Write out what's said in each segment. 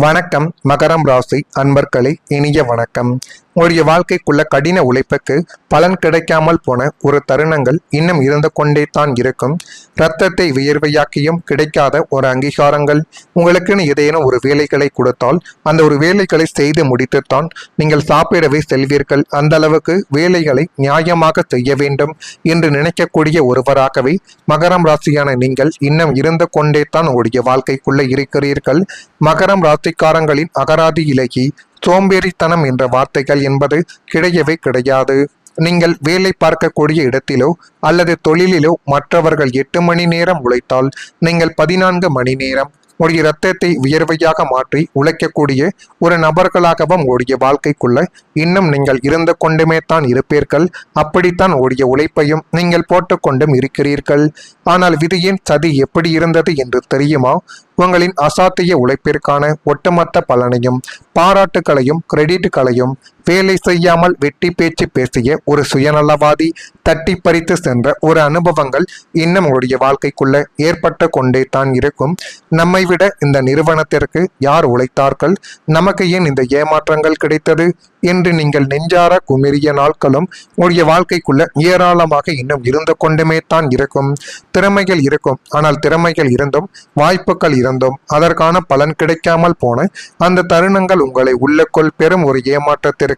வணக்கம் மகரம் ராசி அன்பர்களே, இனிய வணக்கம். உங்களுடைய வாழ்க்கைக்குள்ள கடின உழைப்புக்கு பலன் கிடைக்காமல் போன ஒரு தருணங்கள் இன்னும் இருந்து கொண்டே தான் இருக்கும். இரத்தத்தை வியர்வையாக்கியும் கிடைக்காத ஒரு அங்கீகாரங்கள் உங்களுக்குன்னு ஏதேனும் ஒரு வேலைகளை கொடுத்தால் அந்த ஒரு வேலைகளை செய்து முடித்துத்தான் நீங்கள் சாப்பிடவே செல்வீர்கள். அந்த அளவுக்கு வேலைகளை நியாயமாக செய்ய வேண்டும் என்று நினைக்கக்கூடிய ஒருவராகவே மகரம் ராசியான நீங்கள் இன்னும் இருந்து கொண்டே தான் உங்களுடைய வாழ்க்கைக்குள்ள இருக்கிறீர்கள். மகரம் ராசிக்காரங்களின் அகராதி இலகி சோம்பேறித்தனம் என்ற வார்த்தைகள் என்பது கிடையவே கிடையாது. நீங்கள் வேலை பார்க்கக்கூடிய இடத்திலோ அல்லது தொழிலிலோ மற்றவர்கள் 8 மணி நேரம் உழைத்தால் நீங்கள் 14 மணி நேரம் உடைய இரத்தத்தை வியர்வையாக மாற்றி உழைக்கக்கூடிய ஒரு நபர்களாகவும் உடைய வாழ்க்கைக்குள்ள இன்னும் நீங்கள் இருந்து கொண்டுமே தான் இருப்பீர்கள். அப்படித்தான் உடைய உழைப்பையும் நீங்கள் போட்டுக்கொண்டும் இருக்கிறீர்கள். ஆனால் விதியின் சதி எப்படி இருந்தது என்று தெரியுமா? உங்களின் அசாத்திய உழைப்பிற்கான ஒட்டுமொத்த பலனையும் பாராட்டுகளையும் கிரெடிட்டுகளையும் வேலை செய்யாமல் வெட்டி பேச்சு பேசிய ஒரு சுயநலவாதி தட்டி பறித்து சென்ற ஒரு அனுபவங்கள் இன்னும் உங்களுடைய வாழ்க்கைக்குள்ள ஏற்பட்டு கொண்டே தான் இருக்கும். நம்மை விட இந்த நிறுவனத்திற்கு யார் உழைத்தார்கள், நமக்கு ஏன் இந்த ஏமாற்றங்கள் கிடைத்தது என்று நீங்கள் நெஞ்சார குமிரிய நாட்களும் உங்களுடைய வாழ்க்கைக்குள்ள ஏராளமாக இன்னும் இருந்து கொண்டுமே தான் இருக்கும். திறமைகள் இருக்கும், ஆனால் திறமைகள் இருந்தும் வாய்ப்புகள் இருந்தும் அதற்கான பலன் கிடைக்காமல் போன அந்த தருணங்கள் உங்களை உள்ளுக்குள் பெரும் ஒரு ஏமாற்றத்திற்கு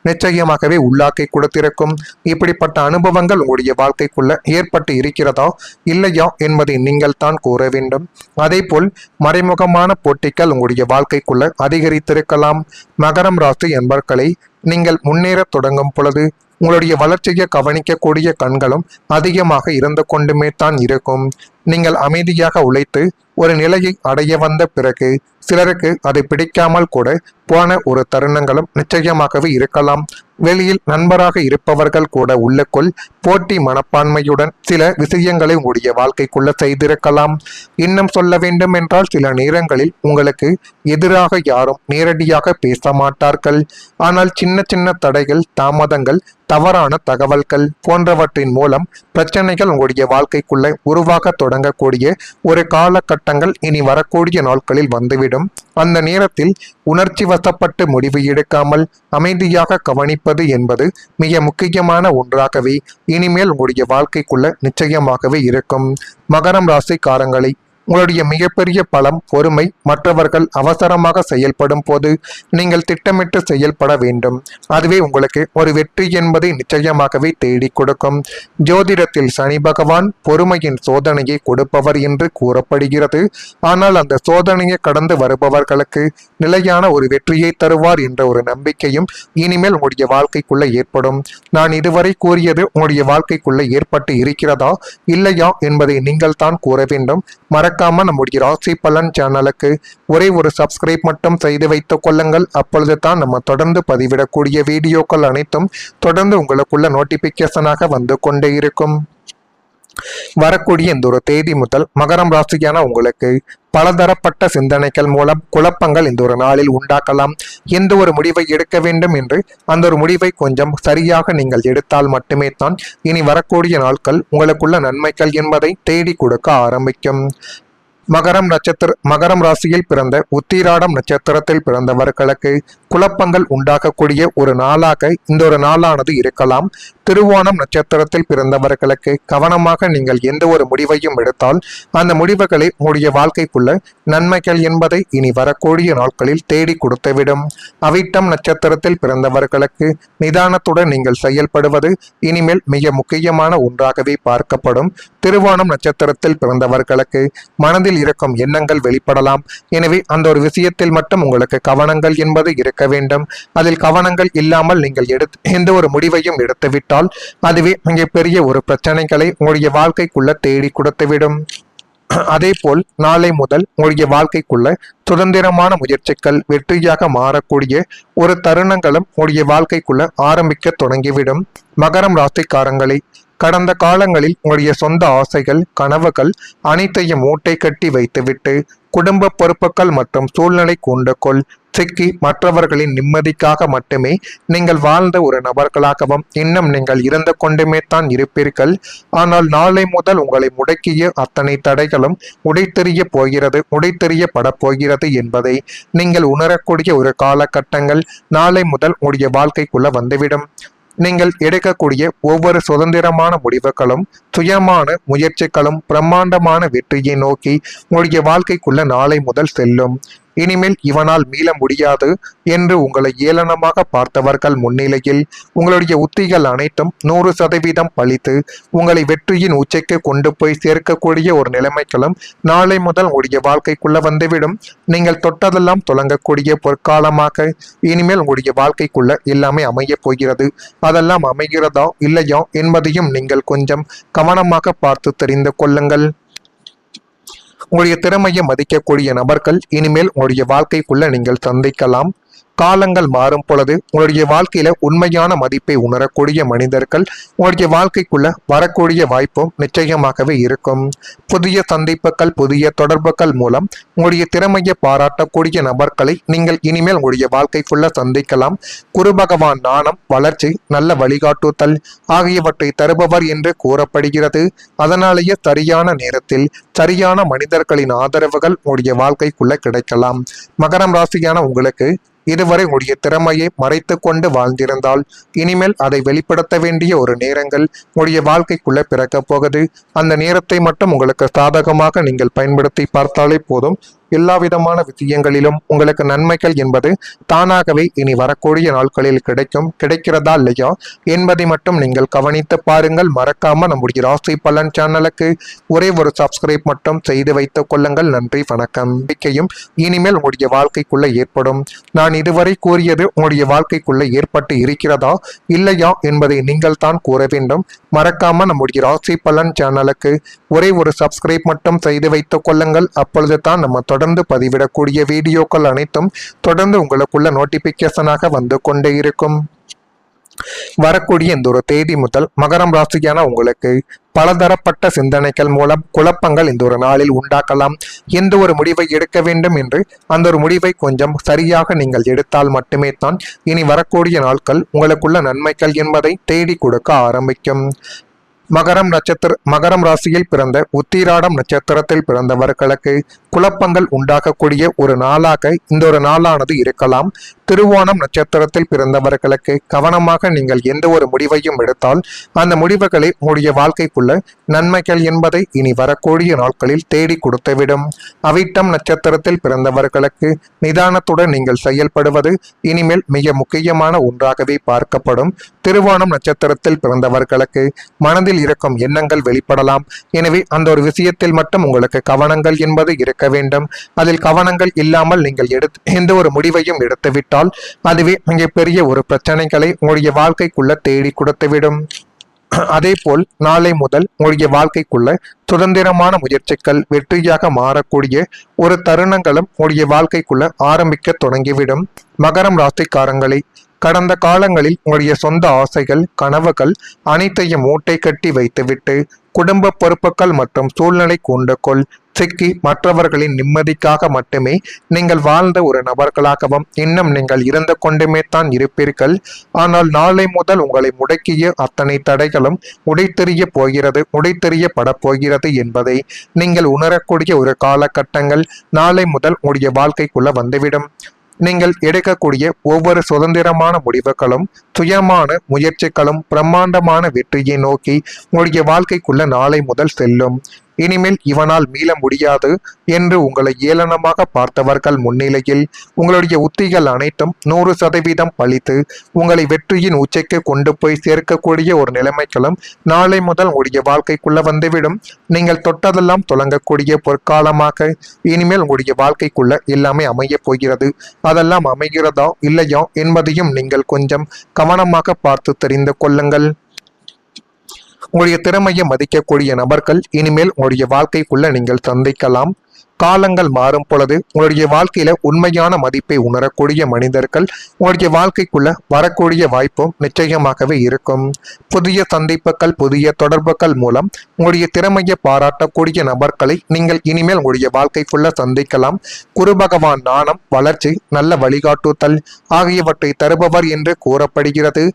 நிச்சயமாகவே உள்ளாக்கி கொடுத்திருக்கும். இப்படிப்பட்ட அனுபவங்கள் உங்களுடைய வாழ்க்கைக்குள்ள ஏற்பட்டு இருக்கிறதா இல்லையா என்பதை நீங்கள் தான் கூற வேண்டும். அதே போல் மறைமுகமான போட்டிகள் உங்களுடைய வாழ்க்கைக்குள்ள அதிகரித்திருக்கலாம். மகரம் ராசி என்பர்களை நீங்கள் முன்னேற தொடங்கும் பொழுது உங்களுடைய வளர்ச்சியை கவனிக்கக்கூடிய கண்களும் அதிகமாக இருந்து கொண்டுமே தான் இருக்கும். நீங்கள் அமைதியாக உழைத்து ஒரு நிலையை அடைய வந்த பிறகு சிலருக்கு அதை பிடிக்காமல் கூட போன ஒரு தருணங்களும் நிச்சயமாகவே இருக்கலாம். வெளியில் நண்பராக இருப்பவர்கள் கூட உள்ளுக்குள் போட்டி மனப்பான்மையுடன் சில விஷயங்களை உங்களுடைய வாழ்க்கைக்குள்ள செய்திருக்கலாம். இன்னும் சொல்ல வேண்டும் என்றால் சில நேரங்களில் உங்களுக்கு எதிராக யாரும் நேரடியாக பேச மாட்டார்கள். ஆனால் சின்ன சின்ன தடைகள், தாமதங்கள், தவறான தகவல்கள் போன்றவற்றின் மூலம் பிரச்சனைகள் உங்களுடைய வாழ்க்கைக்குள்ள உருவாக தொடங்கக்கூடிய ஒரு காலகட்டங்கள் இனி வரக்கூடிய நாட்களில் வந்துவிடும். அந்த நேரத்தில் உணர்ச்சி வசப்பட்டு முடிவு எடுக்காமல் அமைதியாக கவனிப்பது என்பது மிக முக்கியமான ஒன்றாகவே இனிமேல் உங்களுடைய வாழ்க்கைக்குள்ள நிச்சயமாகவே இருக்கும். மகரம் ராசிக்காரங்களை உங்களுடைய மிகப்பெரிய பலம் பொறுமை. மற்றவர்கள் அவசரமாக செயல்படும் போது நீங்கள் திட்டமிட்டு செயல்பட வேண்டும். அதுவே உங்களுக்கு ஒரு வெற்றி என்பதை நிச்சயமாகவே தேடி கொடுக்கும். ஜோதிடத்தில் சனி பகவான் பொறுமையின் சோதனையை கொடுப்பவர் என்று கூறப்படுகிறது. ஆனால் அந்த சோதனையை கடந்து வருபவர்களுக்கு நிலையான ஒரு வெற்றியை தருவார் என்ற ஒரு நம்பிக்கையும் இனிமேல் உங்களுடைய வாழ்க்கைக்குள்ள ஏற்படும். நான் இதுவரை கூறியது உங்களுடைய வாழ்க்கைக்குள்ள ஏற்பட்டு இருக்கிறதா இல்லையா என்பதை நீங்கள் தான் கூற வேண்டும். மறக்காம நம்முடைய ராசி பலன் சேனலுக்கு ஒரே ஒரு சப்ஸ்கிரைப் மட்டும் செய்து வைத்துக் கொள்ளுங்கள். அப்பொழுது தான் நம்ம தொடர்ந்து பதிவிடக்கூடிய வீடியோக்கள் அனைத்தும் தொடர்ந்து உங்களுக்குள்ள நோட்டிபிகேஷனாக வந்து கொண்டே இருக்கும். வரக்கூடிய இந்த ஒரு தேதி முதல் மகரம் ராசியான உங்களுக்கு பலதரப்பட்ட சிந்தனைகள் மூலம் குழப்பங்கள் இந்த ஒரு நாளில் உண்டாக்கலாம். எந்த ஒரு முடிவை எடுக்க வேண்டும் என்று அந்த ஒரு முடிவை கொஞ்சம் சரியாக நீங்கள் எடுத்தால் மட்டுமே தான் இனி வரக்கூடிய நாட்கள் உங்களுக்குள்ள நன்மைகள் என்பதை தேடி கொடுக்க ஆரம்பிக்கும். மகரம் ராசியில் பிறந்த உத்திராடம் நட்சத்திரத்தில் பிறந்தவர்களுக்கு குழப்பங்கள் உண்டாகக்கூடிய ஒரு நாளாக இந்த ஒரு நாளானது இருக்கலாம். திருவோணம் நட்சத்திரத்தில் பிறந்தவர்களுக்கு கவனமாக நீங்கள் எந்த ஒரு முடிவையும் எடுத்தால் அந்த முடிவுகளை உங்களுடைய வாழ்க்கைக்குள்ள நன்மைகள் என்பதை இனி வரக்கூடிய நாட்களில் தேடி கொடுத்துவிடும். அவிட்டம் நட்சத்திரத்தில் பிறந்தவர்களுக்கு நிதானத்துடன் நீங்கள் செயல்படுவது இனிமேல் மிக முக்கியமான ஒன்றாகவே பார்க்கப்படும். திருவோணம் நட்சத்திரத்தில் பிறந்தவர்களுக்கு மனதில் இருக்கும் எண்ணங்கள் வெளிப்படலாம். எனவே அந்த ஒரு விஷயத்தில் மட்டும் உங்களுக்கு கவனங்கள் என்பது இருக்க வேண்டும். அதில் கவனங்கள் இல்லாமல் நீங்கள் எந்த ஒரு முடிவையும் எடுத்துவிட்டால் அதுவே மிகப்பெரிய ஒரு பிரச்சனைகளை உங்களுடைய வாழ்க்கைக்குள்ள தேடி கொடுத்துவிடும். அதே போல் நாளை முதல் உங்களுடைய வாழ்க்கைக்குள்ள சுதந்திரமான முயற்சிகள் வெற்றியாக மாறக்கூடிய ஒரு தருணங்களும் உங்களுடைய வாழ்க்கைக்குள்ள ஆரம்பிக்க தொடங்கிவிடும். மகரம் ராசிக்காரங்களை கடந்த காலங்களில் உங்களுடைய சொந்த ஆசைகள், கனவுகள் அனைத்தையும் மூட்டை கட்டி வைத்துவிட்டு குடும்ப பொறுப்புகள் மற்றும் சூழ்நிலை கொண்டுகொள் சிக்கி மற்றவர்களின் நிம்மதிக்காக மட்டுமே நீங்கள் வாழ்ந்த ஒரு நபர்களாகவும் இன்னும் நீங்கள் இருந்து கொண்டுமே தான் இருப்பீர்கள். ஆனால் நாளை முதல் உங்களை முடக்கிய அத்தனை தடைகளும் உடைத்தெறியப்பட போகிறது என்பதை நீங்கள் உணரக்கூடிய ஒரு காலகட்டங்கள் நாளை முதல் உங்களுடைய வாழ்க்கைக்குள்ள வந்துவிடும். நீங்கள் எடுக்கக்கூடிய ஒவ்வொரு சுதந்திரமான முடிவுகளும் சுயமான முயற்சிகளும் பிரம்மாண்டமான வெற்றியை நோக்கி உங்களுடைய வாழ்க்கைக்குள்ள நாளை முதல் செல்லும். இனிமேல் இவனால் மீள முடியாது என்று உங்களை ஏளனமாக பார்த்தவர்கள் முன்னிலையில் உங்களுடைய உத்திகள் அனைத்தும் 100% பலித்து உங்களை வெற்றியின் உச்சைக்கு கொண்டு போய் சேர்க்கக்கூடிய ஒரு நிலைமைகளும் நாளை முதல் உங்களுடைய வாழ்க்கைக்குள்ள வந்துவிடும். நீங்கள் தொட்டதெல்லாம் தொடங்கக்கூடிய பொற்காலமாக இனிமேல் உங்களுடைய வாழ்க்கைக்குள்ள எல்லாமே அமைய போகிறது. அதெல்லாம் அமைகிறதா இல்லையா என்பதையும் நீங்கள் கொஞ்சம் கவனமாக பார்த்து தெரிந்து கொள்ளுங்கள். உங்களுடைய திறமையை மதிக்கக்கூடிய நபர்கள் இனிமேல் உங்களுடைய வாழ்க்கைக்குள்ள நீங்கள் சந்திக்கலாம். காலங்கள் மாறும் பொழுது உங்களுடைய வாழ்க்கையில உண்மையான மதிப்பை உணரக்கூடிய மனிதர்கள் உங்களுடைய வாழ்க்கைக்குள்ள வரக்கூடிய வாய்ப்பும் நிச்சயமாகவே இருக்கும். புதிய சந்திப்புகள் புதிய தொடர்புகள் மூலம் உங்களுடைய திறமையை பாராட்டக்கூடிய நபர்களை நீங்கள் இனிமேல் உங்களுடைய வாழ்க்கைக்குள்ள சந்திக்கலாம். குரு பகவான் ஞானம் வளர்ச்சி நல்ல வழிகாட்டுதல் ஆகியவற்றை தருபவர் என்று கூறப்படுகிறது. அதனாலேயே சரியான நேரத்தில் சரியான மனிதர்களின் ஆதரவுகள் உங்களுடைய வாழ்க்கைக்குள்ள கிடைக்கலாம். மகரம் ராசியான உங்களுக்கு இதுவரை உங்களுடைய திறமையை மறைத்து கொண்டு வாழ்ந்திருந்தால் இனிமேல் அதை வெளிப்படுத்த வேண்டிய ஒரு நேரங்கள் உங்களுடைய வாழ்க்கைக்குள்ள பிறக்கப் போகுது. அந்த நேரத்தை மட்டும் உங்களுக்கு சாதகமாக நீங்கள் பயன்படுத்தி பார்த்தாலே போதும். எல்லா விதமான விஷயங்களிலும் உங்களுக்கு நன்மைகள் என்பது தானாகவே இனி வரக்கூடிய நாட்களில் கிடைக்கிறதா இல்லையா என்பதை மட்டும் நீங்கள் கவனித்து பாருங்கள். மறக்காம நம்முடைய ராசி பலன் சேனலுக்கு ஒரே ஒரு சப்ஸ்கிரைப் மட்டும் செய்து வைத்துக் கொள்ளுங்கள். நன்றி, வணக்கம். நம்பிக்கையும் இனிமேல் உங்களுடைய வாழ்க்கைக்குள்ள ஏற்படும். நான் இதுவரை கூறியது உங்களுடைய வாழ்க்கைக்குள்ள ஏற்பட்டு இருக்கிறதா இல்லையா என்பதை நீங்கள் தான் கூற வேண்டும். மறக்காம நம்முடைய ராசி பலன் சேனலுக்கு ஒரே ஒரு சப்ஸ்கிரைப் மட்டும் செய்து வைத்துக் கொள்ளுங்கள். அப்பொழுது தான் நம்ம தொடர்ந்து பதிவிடக்கூடிய வீடியோக்கள் அனைத்தும் தொடர்ந்து உங்களுக்குள்ள நோட்டிபிகேஷனாக வந்து கொண்டே இருக்கும். வரக்கூடிய இந்த ஒரு தேதி முதல் மகரம் ராசியான உங்களுக்கு பலதரப்பட்ட சிந்தனைகள் மூலம் குழப்பங்கள் இந்த ஒரு நாளில் உண்டாக்கலாம். எந்த ஒரு முடிவை எடுக்க வேண்டும் என்று அந்த ஒரு முடிவை கொஞ்சம் சரியாக நீங்கள் எடுத்தால் மட்டுமே தான் இனி வரக்கூடிய நாட்கள் உங்களுக்குள்ள நன்மைகள் என்பதை தேடி கொடுக்க ஆரம்பிக்கும். மகரம் ராசியில் பிறந்த உத்திராடம் நட்சத்திரத்தில் பிறந்தவர்களுக்கு குழப்பங்கள் உண்டாகக்கூடிய ஒரு நாளாக இந்த ஒரு நாளானது இருக்கலாம். திருவோணம் நட்சத்திரத்தில் பிறந்தவர்களுக்கு கவனமாக நீங்கள் எந்த ஒரு முடிவையும் எடுத்தால் அந்த முடிவுகளை உங்களுடைய வாழ்க்கைக்குள்ள நன்மைகள் என்பதை இனி வரக்கூடிய நாட்களில் தேடி கொடுத்துவிடும். அவிட்டம் நட்சத்திரத்தில் பிறந்தவர்களுக்கு நிதானத்துடன் நீங்கள் செயல்படுவது இனிமேல் மிக முக்கியமான ஒன்றாகவே பார்க்கப்படும். திருவோணம் நட்சத்திரத்தில் பிறந்தவர்களுக்கு மனதில் இருக்கும் எண்ணங்கள் வெளிப்படலாம். எனவே அந்த ஒரு விஷயத்தில் மட்டும் உங்களுக்கு கவனங்கள் என்பது இருக்க வேண்டும். அதில் கவனங்கள் இல்லாமல் நீங்கள் எந்த ஒரு முடிவையும் எடுத்துவிட்டால் அதுவே மிகப்பெரிய ஒரு பிரச்சனைகளை உங்களுடைய வாழ்க்கைக்குள்ள தேடி கொடுத்துவிடும். அதே போல் நாளை முதல் உங்களுடைய வாழ்க்கைக்குள்ள சுதந்திரமான முயற்சிகள் வெற்றியாக மாறக்கூடிய ஒரு தருணங்களும் உங்களுடைய வாழ்க்கைக்குள்ள ஆரம்பிக்க தொடங்கிவிடும். மகரம் ராசிக்காரங்களை கடந்த காலங்களில் உங்களுடைய சொந்த ஆசைகள் கனவுகள் அனைத்தையும் மூட்டை கட்டி வைத்துவிட்டு குடும்ப பொறுப்புகள் மற்றும் சூழ்நிலை கொண்டுகொள் சிக்கி மற்றவர்களின் நிம்மதிக்காக மட்டுமே நீங்கள் வாழ்ந்த ஒரு நபர்களாகவும் இன்னும் நீங்கள் இருந்து கொண்டுமே தான் இருப்பீர்கள். ஆனால் நாளை முதல் உங்களை முடக்கிய அத்தனை தடைகளும் உடைத்தெறியப்பட போகிறது என்பதை நீங்கள் உணரக்கூடிய ஒரு காலகட்டங்கள் நாளை முதல் உங்களுடைய வாழ்க்கைக்குள்ள வந்துவிடும். நீங்கள் எடுக்கக்கூடிய ஒவ்வொரு சுதந்திரமான முடிவுகளும் சுயமான முயற்சிகளும் பிரம்மாண்டமான வெற்றியை நோக்கி உங்களுடைய வாழ்க்கைக்குள்ள நாளை முதல் செல்லும். இனிமேல் இவனால் மீள முடியாது என்று உங்களை ஏளனமாக பார்த்தவர்கள் முன்னிலையில் உங்களுடைய உத்திகள் அனைத்தும் 100% பலித்து உங்களை வெற்றியின் உச்சைக்கு கொண்டு போய் சேர்க்கக்கூடிய ஒரு நிலைமைகளும் நாளை முதல் உங்களுடைய வாழ்க்கைக்குள்ள வந்துவிடும். நீங்கள் தொட்டதெல்லாம் தொடங்கக்கூடிய பொற்காலமாக இனிமேல் உங்களுடைய வாழ்க்கைக்குள்ள எல்லாமே அமைய போகிறது. அதெல்லாம் அமைகிறதா இல்லையா என்பதையும் நீங்கள் கொஞ்சம் கவனமாக பார்த்து தெரிந்து கொள்ளுங்கள். உங்களுடைய திறமையை மதிக்கக்கூடிய நபர்கள் இனிமேல் உங்களுடைய வாழ்க்கைக்குள்ள நீங்கள் சந்திக்கலாம். காலங்கள் மாறும் பொழுது உங்களுடைய வாழ்க்கையில உண்மையான மதிப்பை உணரக்கூடிய மனிதர்கள் உங்களுடைய வாழ்க்கைக்குள்ள வரக்கூடிய வாய்ப்பும் நிச்சயமாகவே இருக்கும். புதிய சந்திப்புகள், புதிய தொடர்புகள் மூலம் உங்களுடைய திறமையை பாராட்டக்கூடிய நபர்களை நீங்கள் இனிமேல் உங்களுடைய வாழ்க்கைக்குள்ள சந்திக்கலாம். குரு பகவான் ஞானம், வளர்ச்சி, நல்ல வழிகாட்டுதல் ஆகியவற்றை தருபவர் என்று கூறப்படுகிறது.